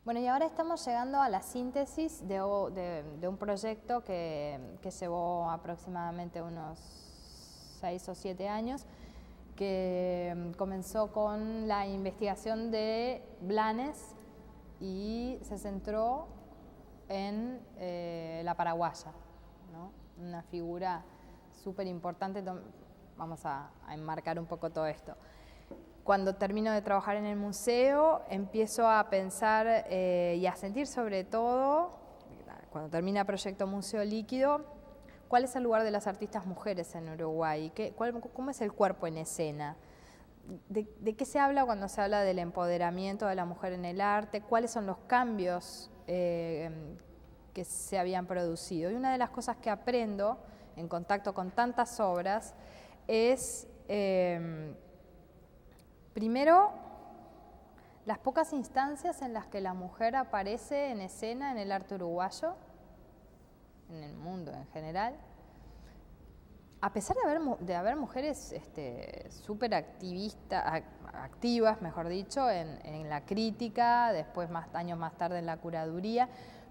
Bueno, y ahora estamos llegando a la síntesis de un proyecto que llevó aproximadamente unos 6 o 7 años, que comenzó con la investigación de Blanes y se centró en la paraguaya, ¿no? Una figura súper importante. Vamos a enmarcar un poco todo esto. Cuando termino de trabajar en el museo, empiezo a pensar y a sentir sobre todo, cuando termina Proyecto Museo Líquido, cuál es el lugar de las artistas mujeres en Uruguay, cómo es el cuerpo en escena, de qué se habla cuando se habla del empoderamiento de la mujer en el arte, cuáles son los cambios que se habían producido. Y una de las cosas que aprendo en contacto con tantas obras es... primero, las pocas instancias en las que la mujer aparece en escena en el arte uruguayo, en el mundo en general, a pesar de haber mujeres súper activas, mejor dicho, en la crítica, después años más tarde en la curaduría,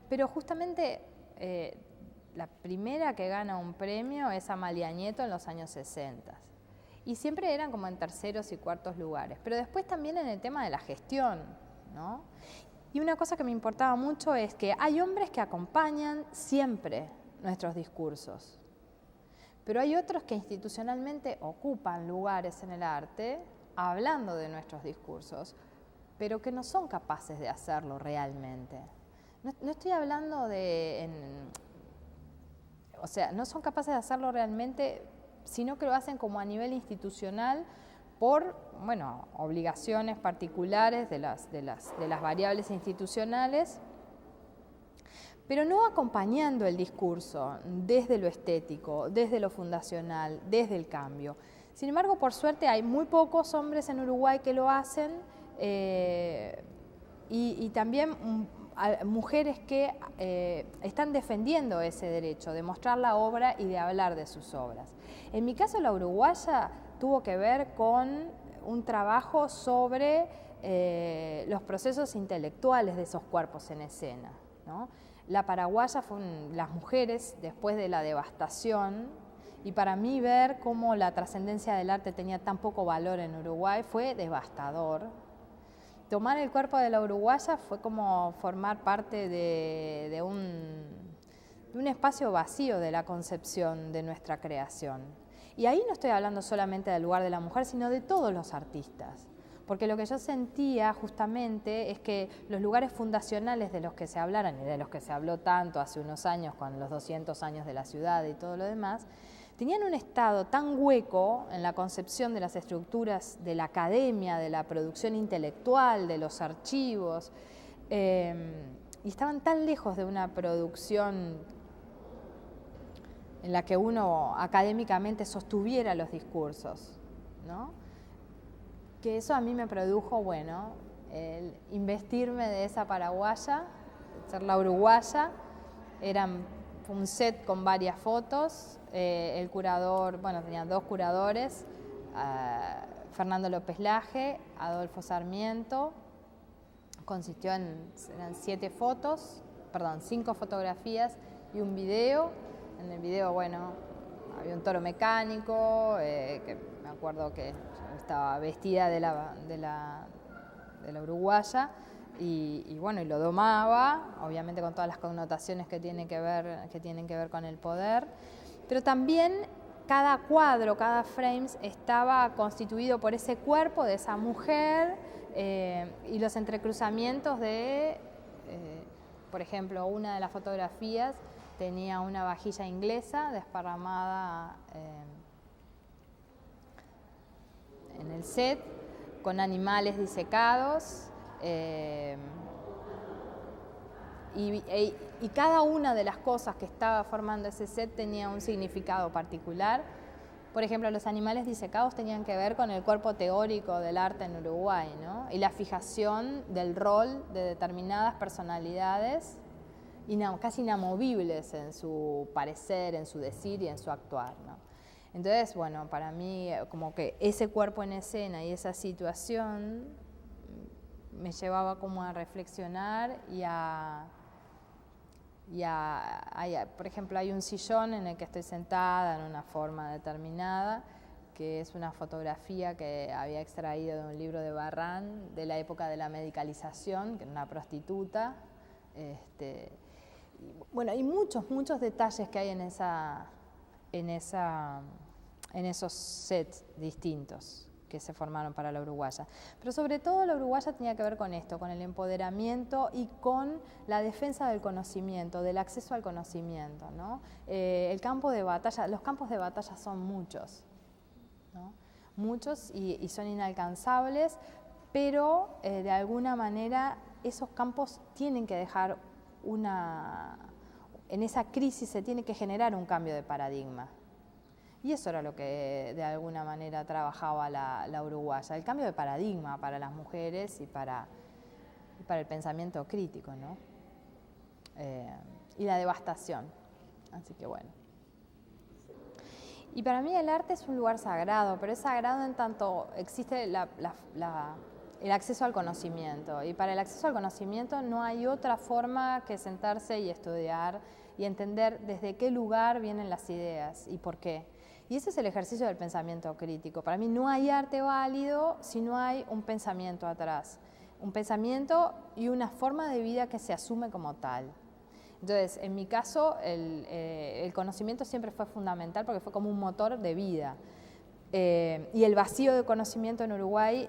pero justamente la primera que gana un premio es Amalia Nieto en los años 60. Y siempre eran como en terceros y cuartos lugares, pero después también en el tema de la gestión, ¿no? Y una cosa que me importaba mucho es que hay hombres que acompañan siempre nuestros discursos, pero hay otros que institucionalmente ocupan lugares en el arte hablando de nuestros discursos, pero que no son capaces de hacerlo realmente. No estoy hablando no son capaces de hacerlo realmente, sino que lo hacen como a nivel institucional por, obligaciones particulares de las variables institucionales, pero no acompañando el discurso desde lo estético, desde lo fundacional, desde el cambio. Sin embargo, por suerte hay muy pocos hombres en Uruguay que lo hacen y también mujeres que están defendiendo ese derecho de mostrar la obra y de hablar de sus obras. En mi caso, la uruguaya tuvo que ver con un trabajo sobre los procesos intelectuales de esos cuerpos en escena, ¿no? La paraguaya fue las mujeres después de la devastación, y para mí ver cómo la trascendencia del arte tenía tan poco valor en Uruguay fue devastador. Tomar el cuerpo de la uruguaya fue como formar parte de un espacio vacío de la concepción de nuestra creación. Y ahí no estoy hablando solamente del lugar de la mujer, sino de todos los artistas. Porque lo que yo sentía justamente es que los lugares fundacionales de los que se hablaron y de los que se habló tanto hace unos años con los 200 años de la ciudad y todo lo demás, tenían un estado tan hueco en la concepción de las estructuras de la academia, de la producción intelectual, de los archivos, y estaban tan lejos de una producción en la que uno académicamente sostuviera los discursos, ¿no? Que eso a mí me produjo, el investirme de esa paraguaya, ser la uruguaya. Fue un set con varias fotos. El curador, tenía 2 curadores, Fernando López Laje, Adolfo Sarmiento. Consistió eran 5 fotografías y un video. En el video, había un toro mecánico, que me acuerdo que estaba vestida de la uruguaya y lo domaba, obviamente con todas las connotaciones que tienen que ver con el poder, pero también cada cuadro, cada frame estaba constituido por ese cuerpo de esa mujer y los entrecruzamientos por ejemplo, una de las fotografías tenía una vajilla inglesa desparramada en el set, con animales disecados, y cada una de las cosas que estaba formando ese set tenía un significado particular. Por ejemplo, los animales disecados tenían que ver con el cuerpo teórico del arte en Uruguay, ¿no? Y la fijación del rol de determinadas personalidades casi inamovibles en su parecer, en su decir y en su actuar, ¿no? Entonces, para mí como que ese cuerpo en escena y esa situación me llevaba como a reflexionar por ejemplo, hay un sillón en el que estoy sentada en una forma determinada, que es una fotografía que había extraído de un libro de Barran de la época de la medicalización, que era una prostituta. Bueno, hay muchos detalles que hay en esos sets distintos que se formaron para la uruguaya. Pero sobre todo la uruguaya tenía que ver con esto, con el empoderamiento y con la defensa del conocimiento, del acceso al conocimiento, ¿no? Los campos de batalla son muchos, ¿no? Muchos y son inalcanzables, pero de alguna manera esos campos tienen que dejar en esa crisis se tiene que generar un cambio de paradigma. Y eso era lo que de alguna manera trabajaba la uruguaya, el cambio de paradigma para las mujeres y para el pensamiento crítico, ¿no? Y la devastación. Así que bueno. Y para mí el arte es un lugar sagrado, pero es sagrado en tanto existe el acceso al conocimiento. Y para el acceso al conocimiento no hay otra forma que sentarse y estudiar y entender desde qué lugar vienen las ideas y por qué. Y ese es el ejercicio del pensamiento crítico. Para mí no hay arte válido si no hay un pensamiento atrás. Un pensamiento y una forma de vida que se asume como tal. Entonces, en mi caso, el conocimiento siempre fue fundamental porque fue como un motor de vida. Y el vacío de conocimiento en Uruguay,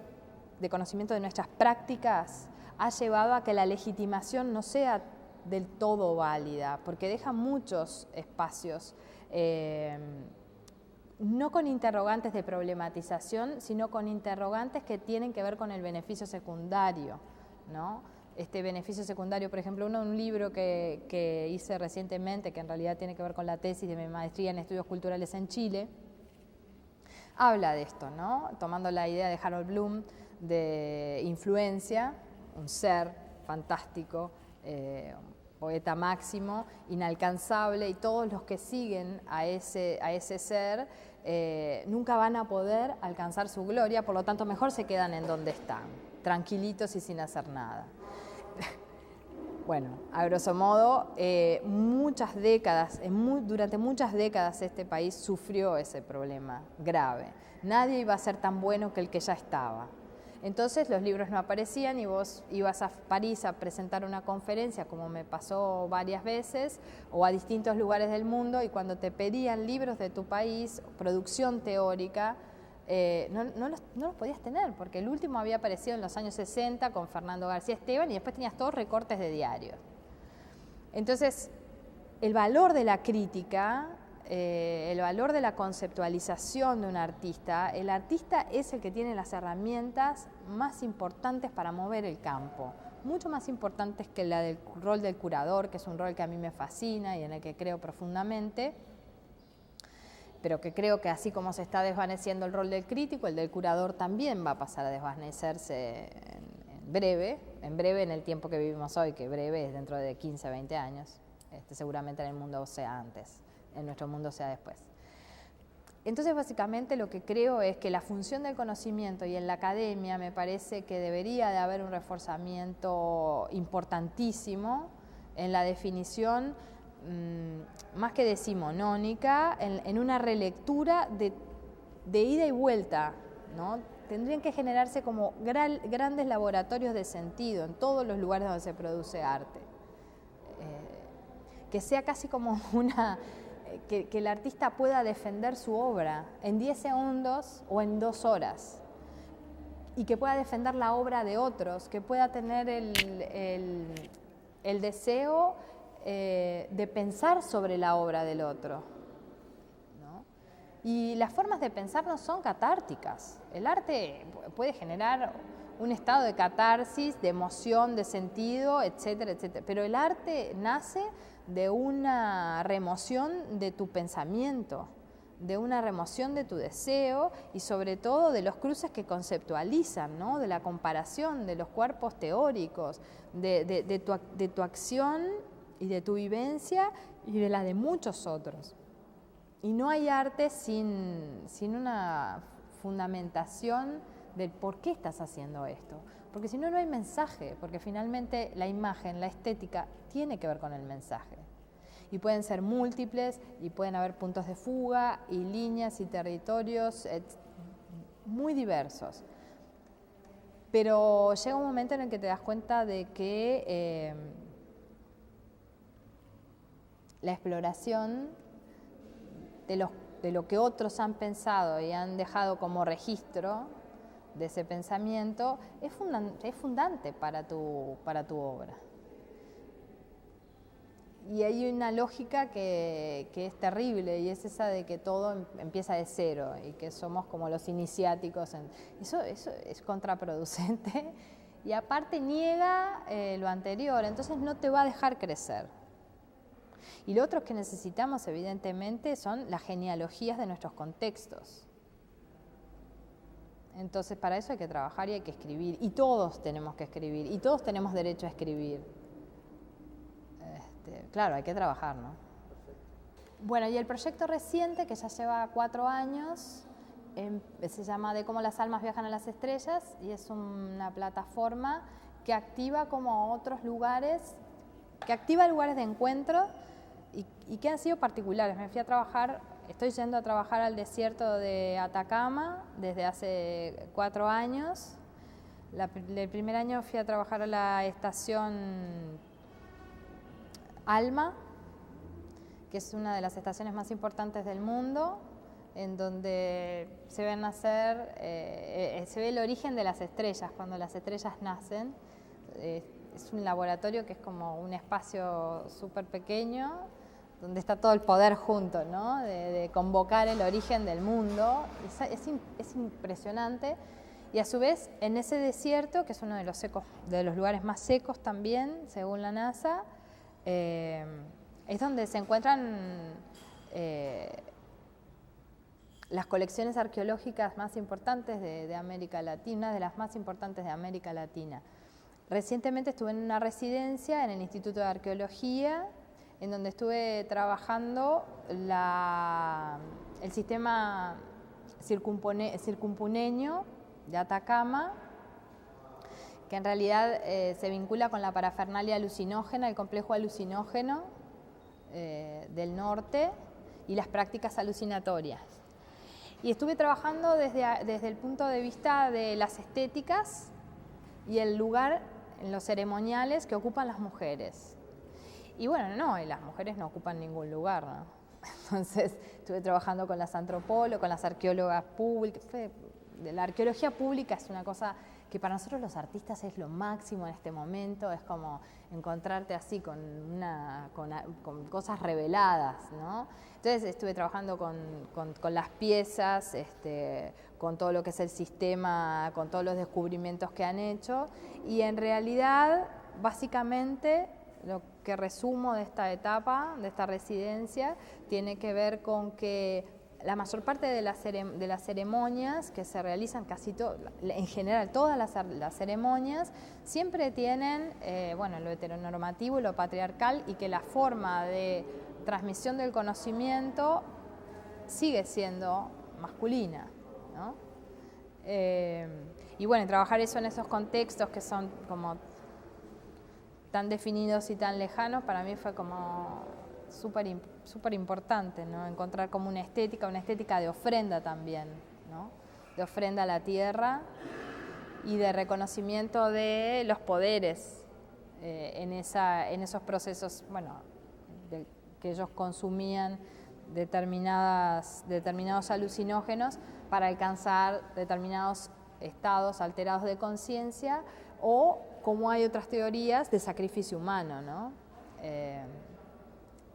de conocimiento de nuestras prácticas, ha llevado a que la legitimación no sea del todo válida, porque deja muchos espacios, no con interrogantes de problematización, sino con interrogantes que tienen que ver con el beneficio secundario, ¿no? Este beneficio secundario, por ejemplo, un libro que hice recientemente, que en realidad tiene que ver con la tesis de mi maestría en estudios culturales en Chile, habla de esto, ¿no? Tomando la idea de Harold Bloom de influencia, un ser fantástico, poeta máximo, inalcanzable, y todos los que siguen a ese ser nunca van a poder alcanzar su gloria, por lo tanto mejor se quedan en donde están, tranquilitos y sin hacer nada. Bueno, a grosso modo, durante muchas décadas este país sufrió ese problema grave. Nadie iba a ser tan bueno que el que ya estaba. Entonces los libros no aparecían y vos ibas a París a presentar una conferencia, como me pasó varias veces, o a distintos lugares del mundo, y cuando te pedían libros de tu país, producción teórica, no los podías tener, porque el último había aparecido en los años 60 con Fernando García Esteban y después tenías todos recortes de diarios. Entonces, el valor de la crítica, el valor de la conceptualización de un artista, el artista es el que tiene las herramientas más importantes para mover el campo, mucho más importantes que la del rol del curador, que es un rol que a mí me fascina y en el que creo profundamente, pero que creo que así como se está desvaneciendo el rol del crítico, el del curador también va a pasar a desvanecerse en breve en el tiempo que vivimos hoy, que breve es dentro de 15, 20 años, seguramente en el mundo sea antes, en nuestro mundo sea después. Entonces, básicamente lo que creo es que la función del conocimiento y en la academia me parece que debería de haber un reforzamiento importantísimo en la definición más que decimonónica, en una relectura de ida y vuelta, ¿no? Tendrían que generarse como grandes laboratorios de sentido en todos los lugares donde se produce arte. Que sea casi como que el artista pueda defender su obra en 10 segundos o en 2 horas, y que pueda defender la obra de otros, que pueda tener el deseo de pensar sobre la obra del otro, ¿no? Y las formas de pensar no son catárticas. El arte puede generar un estado de catarsis, de emoción, de sentido, etcétera, etcétera. Pero el arte nace de una remoción de tu pensamiento, de una remoción de tu deseo y sobre todo de los cruces que conceptualizan, ¿no? De la comparación, de los cuerpos teóricos, de tu acción y de tu vivencia y de la de muchos otros. Y no hay arte sin una fundamentación del por qué estás haciendo esto. Porque si no, no hay mensaje, porque finalmente la imagen, la estética, tiene que ver con el mensaje. Y pueden ser múltiples, y pueden haber puntos de fuga, y líneas, y territorios muy diversos. Pero llega un momento en el que te das cuenta de que la exploración de lo que otros han pensado y han dejado como registro de ese pensamiento es fundante para tu obra. Y hay una lógica que es terrible, y es esa de que todo empieza de cero y que somos como los iniciáticos. Eso es contraproducente y aparte niega lo anterior, entonces no te va a dejar crecer. Y lo otro que necesitamos, evidentemente, son las genealogías de nuestros contextos. Entonces, para eso hay que trabajar y hay que escribir. Y todos tenemos que escribir, y todos tenemos derecho a escribir. Claro, hay que trabajar, ¿no? Bueno, y el proyecto reciente, que ya lleva 4 años, se llama De cómo las almas viajan a las estrellas, y es una plataforma que activa como otros lugares, que activa lugares de encuentro y que han sido particulares. Estoy yendo a trabajar al desierto de Atacama desde hace 4 años. El primer año fui a trabajar a la estación ALMA, que es una de las estaciones más importantes del mundo, en donde se ve nacer, se ve el origen de las estrellas, cuando las estrellas nacen. Es un laboratorio que es como un espacio súper pequeño, donde está todo el poder junto, ¿no? De convocar el origen del mundo. Es impresionante. Y a su vez, en ese desierto, que es uno de los lugares más secos también, según la NASA, es donde se encuentran las colecciones arqueológicas más importantes de América Latina, de las más importantes de América Latina. Recientemente estuve en una residencia en el Instituto de Arqueología, en donde estuve trabajando el sistema circumpuneño de Atacama, que en realidad se vincula con la parafernalia alucinógena, el complejo alucinógeno del norte y las prácticas alucinatorias. Y estuve trabajando desde el punto de vista de las estéticas y el lugar en los ceremoniales que ocupan las mujeres. Y bueno, las mujeres no ocupan ningún lugar, ¿no? Entonces estuve trabajando con las antropólogas, con las arqueólogas públicas. La arqueología pública es una cosa que para nosotros los artistas es lo máximo en este momento, es como encontrarte así con cosas reveladas, ¿no? Entonces estuve trabajando con las piezas, con todo lo que es el sistema, con todos los descubrimientos que han hecho, y en realidad, básicamente, lo que resumo de esta etapa, de esta residencia, tiene que ver con que la mayor parte de las ceremonias que se realizan, en general todas las ceremonias, siempre tienen lo heteronormativo y lo patriarcal, y que la forma de transmisión del conocimiento sigue siendo masculina, ¿no? Y bueno, trabajar eso en esos contextos que son como tan definidos y tan lejanos, para mí fue como súper importante, ¿no? Encontrar como una estética de ofrenda también, ¿no? De ofrenda a la tierra y de reconocimiento de los poderes en esos procesos, que ellos consumían determinados alucinógenos para alcanzar determinados estados alterados de conciencia, o, como hay otras teorías, de sacrificio humano, ¿no?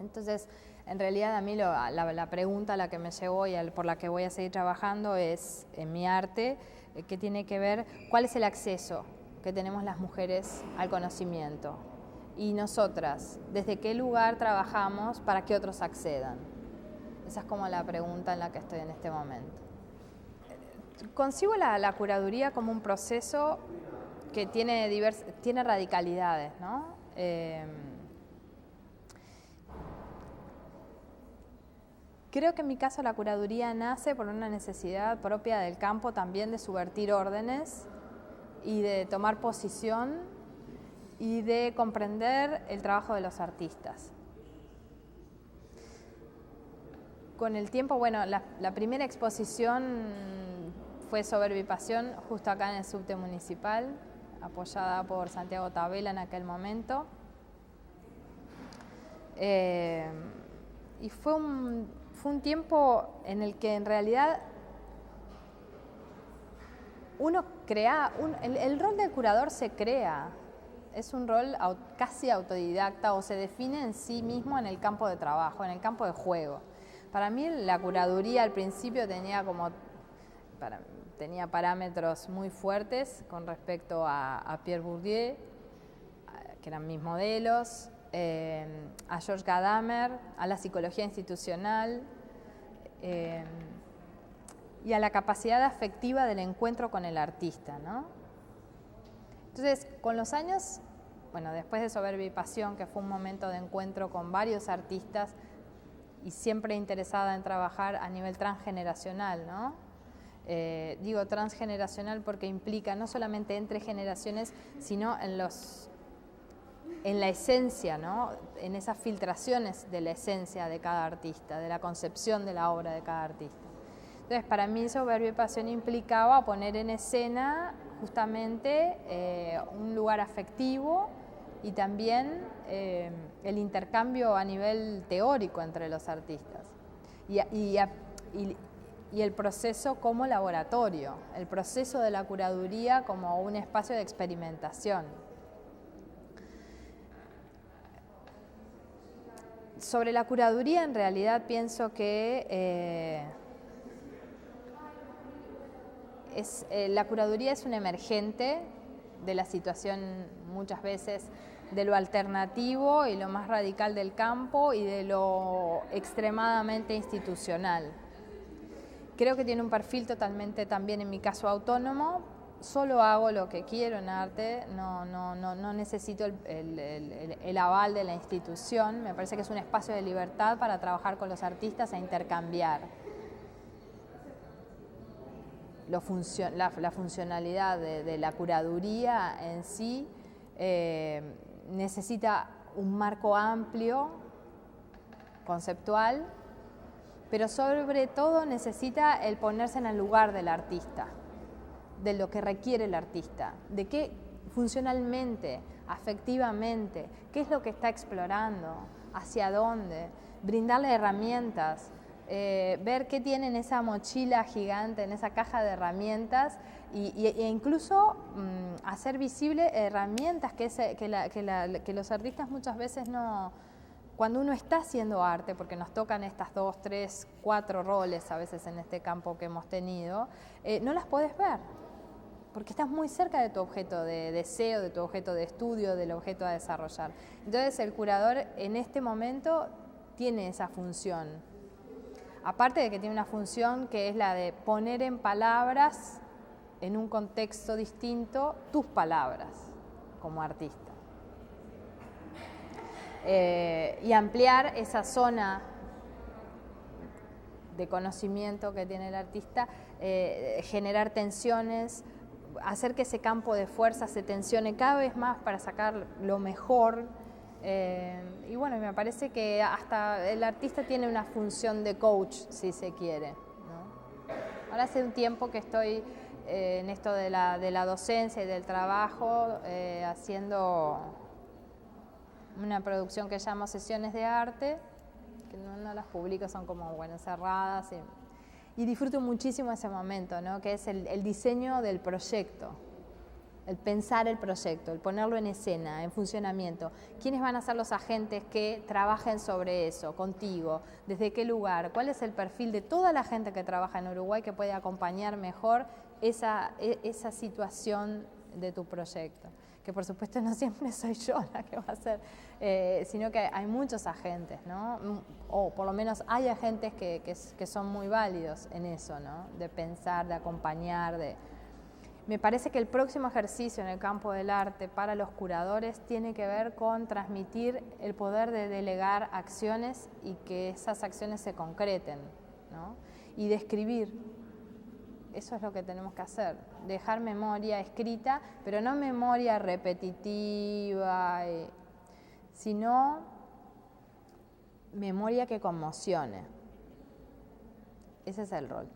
Entonces, en realidad a mí la pregunta a la que me llevó y por la que voy a seguir trabajando es, en mi arte, que tiene que ver cuál es el acceso que tenemos las mujeres al conocimiento. Y nosotras, ¿desde qué lugar trabajamos para que otros accedan? Esa es como la pregunta en la que estoy en este momento. Concibo la curaduría como un proceso que tiene radicalidades, ¿no? Creo que en mi caso la curaduría nace por una necesidad propia del campo también de subvertir órdenes y de tomar posición y de comprender el trabajo de los artistas. Con el tiempo, bueno, la primera exposición fue Soberbia y Pasión, justo acá en el subte municipal, apoyada por Santiago Tabela en aquel momento. Y fue un tiempo en el que en realidad uno crea, el rol del curador se crea, es un rol casi autodidacta o se define en sí mismo en el campo de trabajo, en el campo de juego. Para mí la curaduría al principio tenía parámetros muy fuertes con respecto a Pierre Bourdieu, que eran mis modelos, a George Gadamer, a la psicología institucional y a la capacidad afectiva del encuentro con el artista, ¿no? Entonces, con los años, bueno, después de Soberbia y Pasión, que fue un momento de encuentro con varios artistas y siempre interesada en trabajar a nivel transgeneracional, ¿no? Digo transgeneracional porque implica no solamente entre generaciones, sino en la esencia, ¿no? En esas filtraciones de la esencia de cada artista, de la concepción de la obra de cada artista. Entonces, para mí Soberbia y Pasión implicaba poner en escena justamente un lugar afectivo y también el intercambio a nivel teórico entre los artistas y el proceso como laboratorio, el proceso de la curaduría como un espacio de experimentación. Sobre la curaduría, en realidad pienso que la curaduría es un emergente de la situación muchas veces de lo alternativo y lo más radical del campo y de lo extremadamente institucional. Creo que tiene un perfil totalmente también, en mi caso, autónomo. Solo hago lo que quiero en arte, no necesito el aval de la institución. Me parece que es un espacio de libertad para trabajar con los artistas e intercambiar. La funcionalidad de la curaduría en sí necesita un marco amplio, conceptual, pero sobre todo necesita el ponerse en el lugar del artista, de lo que requiere el artista, de qué funcionalmente, afectivamente, qué es lo que está explorando, hacia dónde, brindarle herramientas, ver qué tiene en esa mochila gigante, en esa caja de herramientas e incluso hacer visible herramientas que los artistas muchas veces no... Cuando uno está haciendo arte, porque nos tocan estas 2, 3, 4 roles a veces en este campo que hemos tenido, no las podés ver, porque estás muy cerca de tu objeto de deseo, de tu objeto de estudio, del objeto a desarrollar. Entonces el curador en este momento tiene esa función. Aparte de que tiene una función que es la de poner en palabras, en un contexto distinto, tus palabras como artista. Y ampliar esa zona de conocimiento que tiene el artista, generar tensiones, hacer que ese campo de fuerza se tensione cada vez más para sacar lo mejor. Y bueno, me parece que hasta el artista tiene una función de coach, si se quiere, ¿no? Ahora hace un tiempo que estoy en esto de la docencia y del trabajo, haciendo una producción que llamo Sesiones de Arte, que no las publico, son como cerradas, y disfruto muchísimo ese momento, ¿no? Que es el diseño del proyecto, el pensar el proyecto, el ponerlo en escena, en funcionamiento. ¿Quiénes van a ser los agentes que trabajen sobre eso, contigo? ¿Desde qué lugar? ¿Cuál es el perfil de toda la gente que trabaja en Uruguay que puede acompañar mejor esa situación de tu proyecto? Que por supuesto no siempre soy yo la que va a hacer, sino que hay muchos agentes, ¿no? O por lo menos hay agentes que son muy válidos en eso, ¿no? De pensar, de acompañar, Me parece que el próximo ejercicio en el campo del arte para los curadores tiene que ver con transmitir el poder de delegar acciones y que esas acciones se concreten, ¿no? Y de escribir. Eso es lo que tenemos que hacer, dejar memoria escrita, pero no memoria repetitiva, sino memoria que conmocione. Ese es el rol.